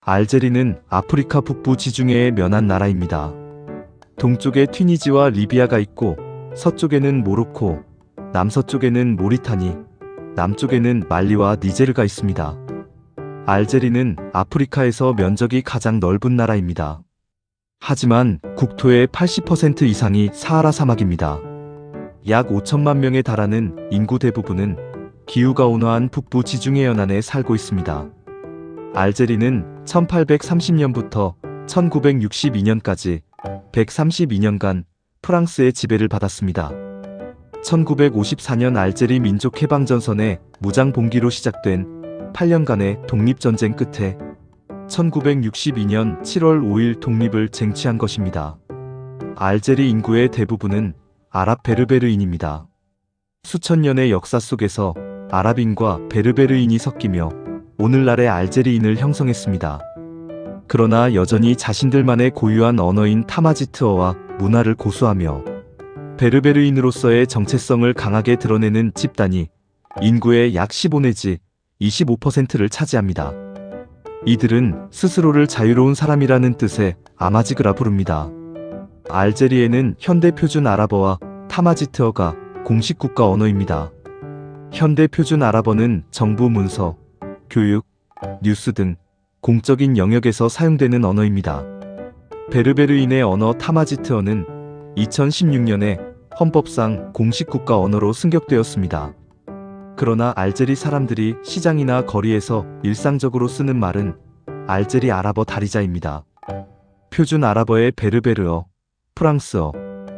알제리는 아프리카 북부 지중해에 면한 나라입니다. 동쪽에 튀니지와 리비아가 있고 서쪽에는 모로코, 남서쪽에는 모리타니, 남쪽에는 말리와 니제르가 있습니다. 알제리는 아프리카에서 면적이 가장 넓은 나라입니다. 하지만 국토의 80% 이상이 사하라 사막입니다. 약 5천만 명에 달하는 인구 대부분은 기후가 온화한 북부 지중해 연안에 살고 있습니다. 알제리는 1830년부터 1962년까지 132년간 프랑스의 지배를 받았습니다. 1954년 알제리 민족해방전선의 무장봉기로 시작된 8년간의 독립전쟁 끝에 1962년 7월 5일 독립을 쟁취한 것입니다. 알제리 인구의 대부분은 아랍 베르베르인입니다. 수천 년의 역사 속에서 아랍인과 베르베르인이 섞이며 오늘날의 알제리인을 형성했습니다. 그러나 여전히 자신들만의 고유한 언어인 타마지트어와 문화를 고수하며 베르베르인으로서의 정체성을 강하게 드러내는 집단이 인구의 약 15 내지 25%를 차지합니다. 이들은 스스로를 자유로운 사람이라는 뜻의 아마지그라 부릅니다. 알제리에는 현대 표준 아랍어와 타마지트어가 공식 국가 언어입니다. 현대 표준 아랍어는 정부 문서, 교육, 뉴스 등 공적인 영역에서 사용되는 언어입니다. 베르베르인의 언어 타마지트어는 2016년에 헌법상 공식 국가 언어로 승격되었습니다. 그러나 알제리 사람들이 시장이나 거리에서 일상적으로 쓰는 말은 알제리 아랍어 다리자입니다. 표준 아랍어의 베르베르어, 프랑스어,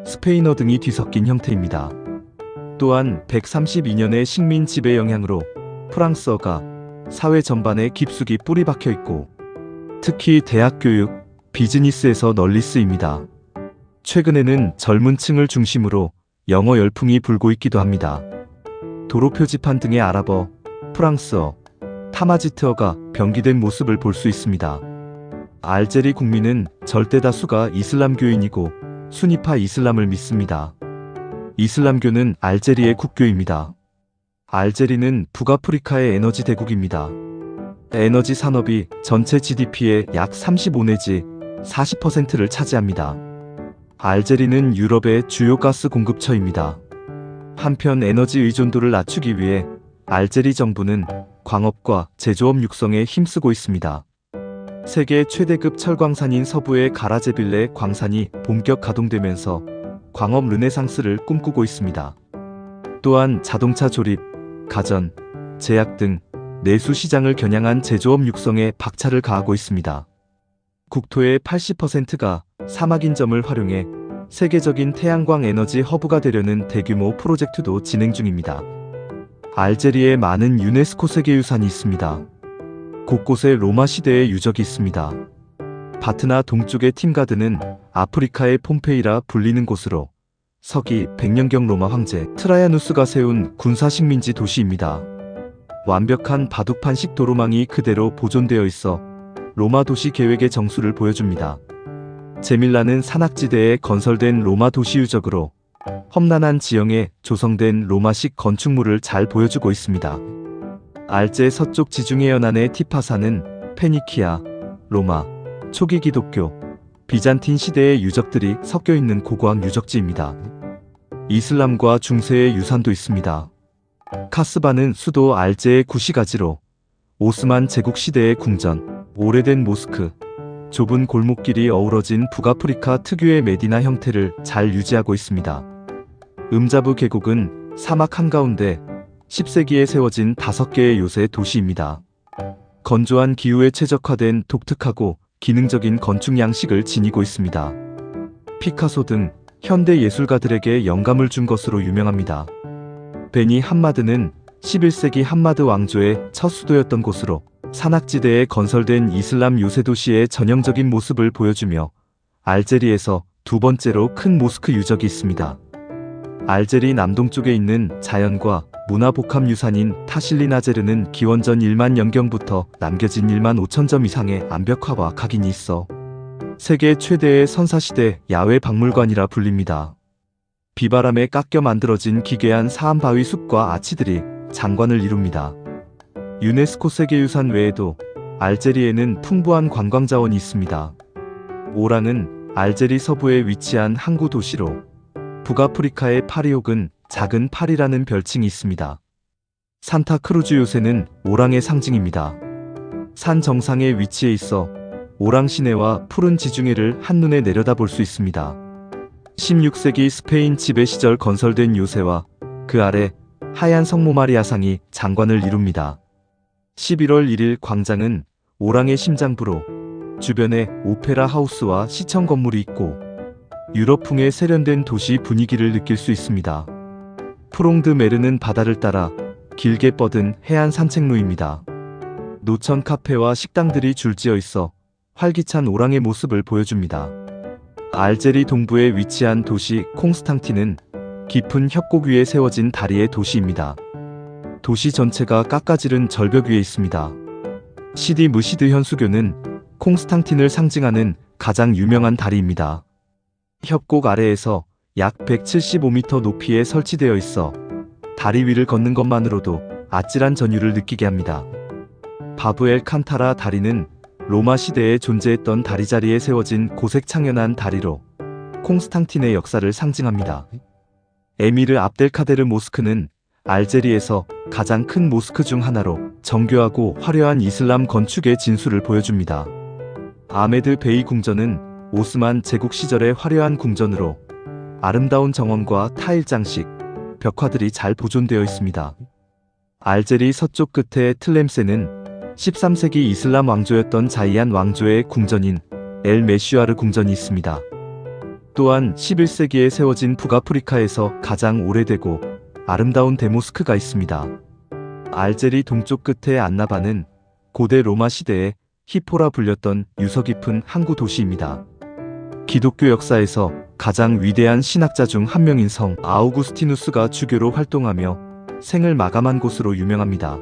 스페인어 등이 뒤섞인 형태입니다. 또한 132년의 식민 지배 영향으로 프랑스어가 사회 전반에 깊숙이 뿌리 박혀 있고 특히 대학 교육, 비즈니스에서 널리 쓰입니다. 최근에는 젊은 층을 중심으로 영어 열풍이 불고 있기도 합니다. 도로 표지판 등의 아랍어, 프랑스어, 타마지트어가 병기된 모습을 볼 수 있습니다. 알제리 국민은 절대 다수가 이슬람교인이고 수니파 이슬람을 믿습니다. 이슬람교는 알제리의 국교입니다. 알제리는 북아프리카의 에너지 대국입니다. 에너지 산업이 전체 GDP의 약 35 내지 40%를 차지합니다. 알제리는 유럽의 주요 가스 공급처입니다. 한편 에너지 의존도를 낮추기 위해 알제리 정부는 광업과 제조업 육성에 힘쓰고 있습니다. 세계 최대급 철광산인 서부의 가라제빌레 광산이 본격 가동되면서 광업 르네상스를 꿈꾸고 있습니다. 또한 자동차 조립, 가전, 제약 등 내수 시장을 겨냥한 제조업 육성에 박차를 가하고 있습니다. 국토의 80%가 사막인 점을 활용해 세계적인 태양광 에너지 허브가 되려는 대규모 프로젝트도 진행 중입니다. 알제리에 많은 유네스코 세계유산이 있습니다. 곳곳에 로마 시대의 유적이 있습니다. 바트나 동쪽의 팀가드는 아프리카의 폼페이라 불리는 곳으로 서기 100년경 로마 황제 트라야누스가 세운 군사식민지 도시입니다. 완벽한 바둑판식 도로망이 그대로 보존되어 있어 로마 도시 계획의 정수를 보여줍니다. 제밀라는 산악지대에 건설된 로마 도시 유적으로 험난한 지형에 조성된 로마식 건축물을 잘 보여주고 있습니다. 알제 서쪽 지중해 연안의 티파사는 페니키아, 로마, 초기 기독교, 비잔틴 시대의 유적들이 섞여 있는 고고학 유적지입니다. 이슬람과 중세의 유산도 있습니다. 카스바는 수도 알제의 구시가지로 오스만 제국 시대의 궁전, 오래된 모스크, 좁은 골목길이 어우러진 북아프리카 특유의 메디나 형태를 잘 유지하고 있습니다. 음자부 계곡은 사막 한가운데 10세기에 세워진 5개의 요새 도시입니다. 건조한 기후에 최적화된 독특하고 기능적인 건축 양식을 지니고 있습니다. 피카소 등 현대 예술가들에게 영감을 준 것으로 유명합니다. 베니 함마드는 11세기 함마드 왕조의 첫 수도였던 곳으로 산악지대에 건설된 이슬람 요새 도시의 전형적인 모습을 보여주며 알제리에서 두 번째로 큰 모스크 유적이 있습니다. 알제리 남동쪽에 있는 자연과 문화 복합 유산인 타실리나제르는 기원전 1만 연경부터 남겨진 1만 5천 점 이상의 암벽화와 각인이 있어 세계 최대의 선사시대 야외 박물관이라 불립니다. 비바람에 깎여 만들어진 기괴한 사암바위 숲과 아치들이 장관을 이룹니다. 유네스코 세계유산 외에도 알제리에는 풍부한 관광 자원이 있습니다. 오랑은 알제리 서부에 위치한 항구 도시로 북아프리카의 파리 혹은 작은 파리라는 별칭이 있습니다. 산타크루즈 요새는 오랑의 상징입니다. 산 정상에 위치해 있어 오랑 시내와 푸른 지중해를 한눈에 내려다볼 수 있습니다. 16세기 스페인 지배 시절 건설된 요새와 그 아래 하얀 성모 마리아상이 장관을 이룹니다. 11월 1일 광장은 오랑의 심장부로 주변에 오페라 하우스와 시청 건물이 있고 유럽풍의 세련된 도시 분위기를 느낄 수 있습니다. 프롱드 메르는 바다를 따라 길게 뻗은 해안 산책로입니다. 노천 카페와 식당들이 줄지어 있어 활기찬 오랑의 모습을 보여줍니다. 알제리 동부에 위치한 도시 콩스탕틴은 깊은 협곡 위에 세워진 다리의 도시입니다. 도시 전체가 깎아지른 절벽 위에 있습니다. 시디 무시드 현수교는 콩스탕틴을 상징하는 가장 유명한 다리입니다. 협곡 아래에서 약 175m 높이에 설치되어 있어 다리 위를 걷는 것만으로도 아찔한 전율을 느끼게 합니다. 바브 엘 칸타라 다리는 로마 시대에 존재했던 다리자리에 세워진 고색 창연한 다리로 콩스탕틴의 역사를 상징합니다. 에미르 압델카데르 모스크는 알제리에서 가장 큰 모스크 중 하나로 정교하고 화려한 이슬람 건축의 진수를 보여줍니다. 아메드 베이 궁전은 오스만 제국 시절의 화려한 궁전으로 아름다운 정원과 타일 장식, 벽화들이 잘 보존되어 있습니다. 알제리 서쪽 끝에 틀렘세는 13세기 이슬람 왕조였던 자이안 왕조의 궁전인 엘 메슈아르 궁전이 있습니다. 또한 11세기에 세워진 북아프리카에서 가장 오래되고 아름다운 데모스크가 있습니다. 알제리 동쪽 끝의 안나바는 고대 로마 시대에 히포라 불렸던 유서 깊은 항구 도시입니다. 기독교 역사에서 가장 위대한 신학자 중 한 명인 성 아우구스티누스가 주교로 활동하며 생을 마감한 곳으로 유명합니다.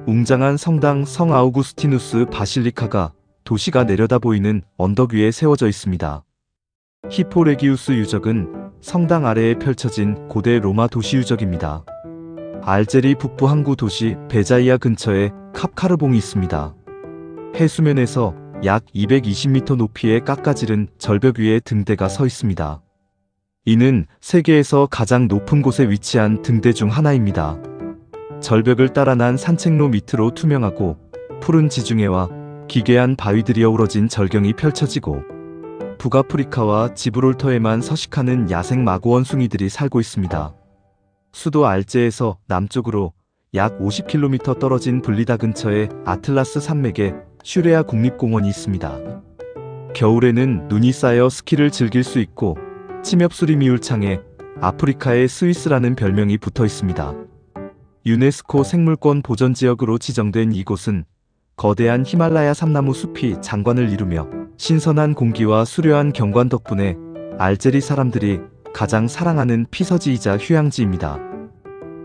웅장한 성당 성 아우구스티누스 바실리카가 도시가 내려다 보이는 언덕 위에 세워져 있습니다. 히포레기우스 유적은 성당 아래에 펼쳐진 고대 로마 도시 유적입니다. 알제리 북부 항구 도시 베자이아 근처에 캅카르봉이 있습니다. 해수면에서 약 220m 높이의 깎아지른 절벽 위에 등대가 서 있습니다. 이는 세계에서 가장 높은 곳에 위치한 등대 중 하나입니다. 절벽을 따라 난 산책로 밑으로 투명하고 푸른 지중해와 기괴한 바위들이 어우러진 절경이 펼쳐지고 북아프리카와 지브롤터에만 서식하는 야생 마고 원숭이들이 살고 있습니다. 수도 알제에서 남쪽으로 약 50km 떨어진 블리다 근처에 아틀라스 산맥에 슈레아 국립공원이 있습니다. 겨울에는 눈이 쌓여 스키를 즐길 수 있고 침엽수리미울창에 아프리카의 스위스라는 별명이 붙어 있습니다. 유네스코 생물권 보전지역으로 지정된 이곳은 거대한 히말라야 삼나무 숲이 장관을 이루며 신선한 공기와 수려한 경관 덕분에 알제리 사람들이 가장 사랑하는 피서지이자 휴양지입니다.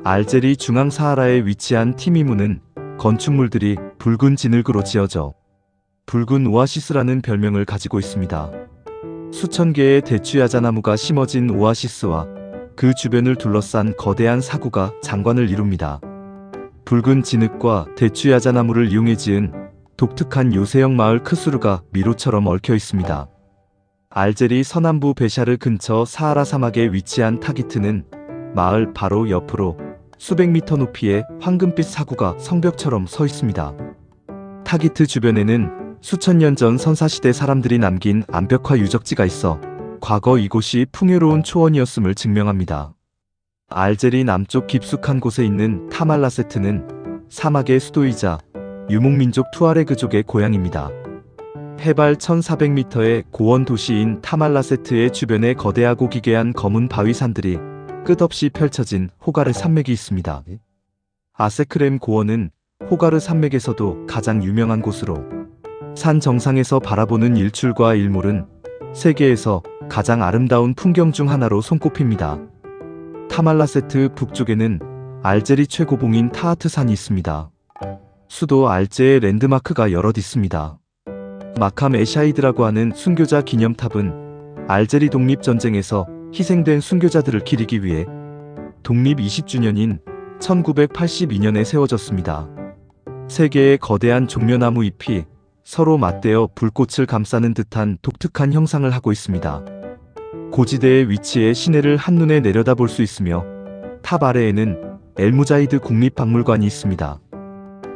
알제리 중앙 사하라에 위치한 티미무는 건축물들이 붉은 진흙으로 지어져 붉은 오아시스라는 별명을 가지고 있습니다. 수천 개의 대추야자나무가 심어진 오아시스와 그 주변을 둘러싼 거대한 사구가 장관을 이룹니다. 붉은 진흙과 대추야자나무를 이용해 지은 독특한 요새형 마을 크수르가 미로처럼 얽혀 있습니다. 알제리 서남부 베샤르 근처 사하라 사막에 위치한 타기트는 마을 바로 옆으로 수백 미터 높이의 황금빛 사구가 성벽처럼 서 있습니다. 타기트 주변에는 수천 년 전 선사시대 사람들이 남긴 암벽화 유적지가 있어 과거 이곳이 풍요로운 초원이었음을 증명합니다. 알제리 남쪽 깊숙한 곳에 있는 타말라세트는 사막의 수도이자 유목민족 투아레그족의 고향입니다. 해발 1400m의 고원 도시인 타말라세트의 주변에 거대하고 기괴한 검은 바위산들이 끝없이 펼쳐진 호가르 산맥이 있습니다. 아세크렘 고원은 호가르 산맥에서도 가장 유명한 곳으로 산 정상에서 바라보는 일출과 일몰은 세계에서 가장 아름다운 풍경 중 하나로 손꼽힙니다. 타말라세트 북쪽에는 알제리 최고봉인 타하트산이 있습니다. 수도 알제의 랜드마크가 여럿 있습니다. 마캄 에샤이드라고 하는 순교자 기념탑은 알제리 독립전쟁에서 희생된 순교자들을 기리기 위해 독립 20주년인 1982년에 세워졌습니다. 세 개의 거대한 종려나무 잎이 서로 맞대어 불꽃을 감싸는 듯한 독특한 형상을 하고 있습니다. 고지대의 위치에 시내를 한눈에 내려다볼 수 있으며 탑 아래에는 엘무자이드 국립박물관이 있습니다.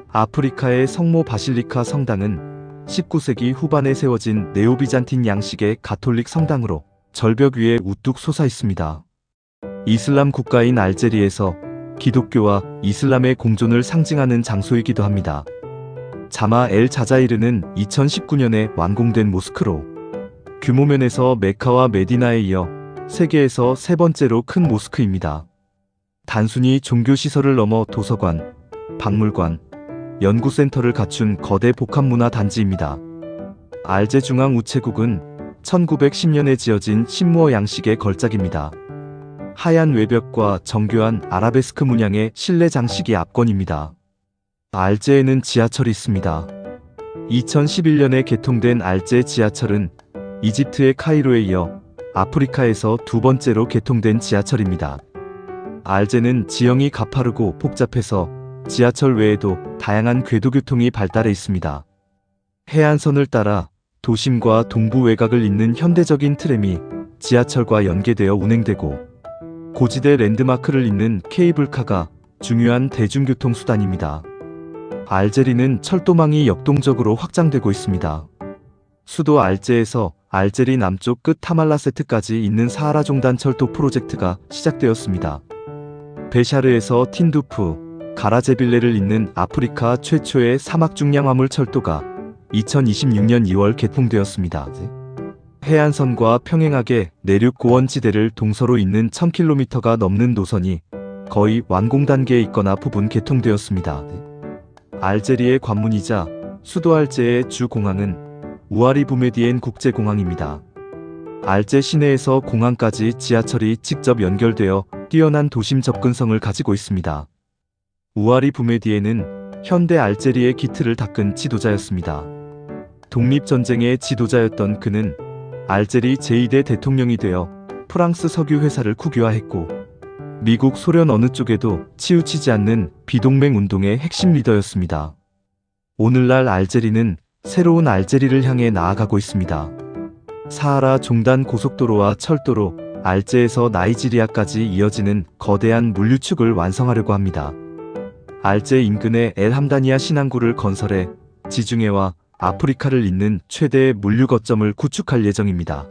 아프리카의 성모 바실리카 성당은 19세기 후반에 세워진 네오비잔틴 양식의 가톨릭 성당으로 절벽 위에 우뚝 솟아 있습니다. 이슬람 국가인 알제리에서 기독교와 이슬람의 공존을 상징하는 장소이기도 합니다. 자마 엘 자자이르는 2019년에 완공된 모스크로 규모면에서 메카와 메디나에 이어 세계에서 세 번째로 큰 모스크입니다. 단순히 종교시설을 넘어 도서관, 박물관, 연구센터를 갖춘 거대 복합문화 단지입니다. 알제 중앙우체국은 1910년에 지어진 신무어 양식의 걸작입니다. 하얀 외벽과 정교한 아라베스크 문양의 실내 장식이 압권입니다. 알제에는 지하철이 있습니다. 2011년에 개통된 알제 지하철은 이집트의 카이로에 이어 아프리카에서 두 번째로 개통된 지하철입니다. 알제는 지형이 가파르고 복잡해서 지하철 외에도 다양한 궤도교통이 발달해 있습니다. 해안선을 따라 도심과 동부 외곽을 잇는 현대적인 트램이 지하철과 연계되어 운행되고 고지대 랜드마크를 잇는 케이블카가 중요한 대중교통 수단입니다. 알제리는 철도망이 역동적으로 확장되고 있습니다. 수도 알제에서 알제리 남쪽 끝 타말라세트까지 있는 사하라 종단 철도 프로젝트가 시작되었습니다. 베샤르에서 틴두프, 가라제빌레를 잇는 아프리카 최초의 사막 중량 화물 철도가 2026년 2월 개통되었습니다. 해안선과 평행하게 내륙 고원지대를 동서로 잇는 1000km가 넘는 노선이 거의 완공 단계에 있거나 부분 개통되었습니다. 알제리의 관문이자 수도 알제의 주 공항은 우아리 부메디엔 국제공항입니다. 알제 시내에서 공항까지 지하철이 직접 연결되어 뛰어난 도심 접근성을 가지고 있습니다. 우아리 부메디엔은 현대 알제리의 기틀을 닦은 지도자였습니다. 독립전쟁의 지도자였던 그는 알제리 제2대 대통령이 되어 프랑스 석유 회사를 국유화했고 미국, 소련 어느 쪽에도 치우치지 않는 비동맹 운동의 핵심 리더였습니다. 오늘날 알제리는 새로운 알제리를 향해 나아가고 있습니다. 사하라 종단 고속도로와 철도로 알제에서 나이지리아까지 이어지는 거대한 물류축을 완성하려고 합니다. 알제 인근에 엘 함다니아 신항구를 건설해 지중해와 아프리카를 잇는 최대의 물류 거점을 구축할 예정입니다.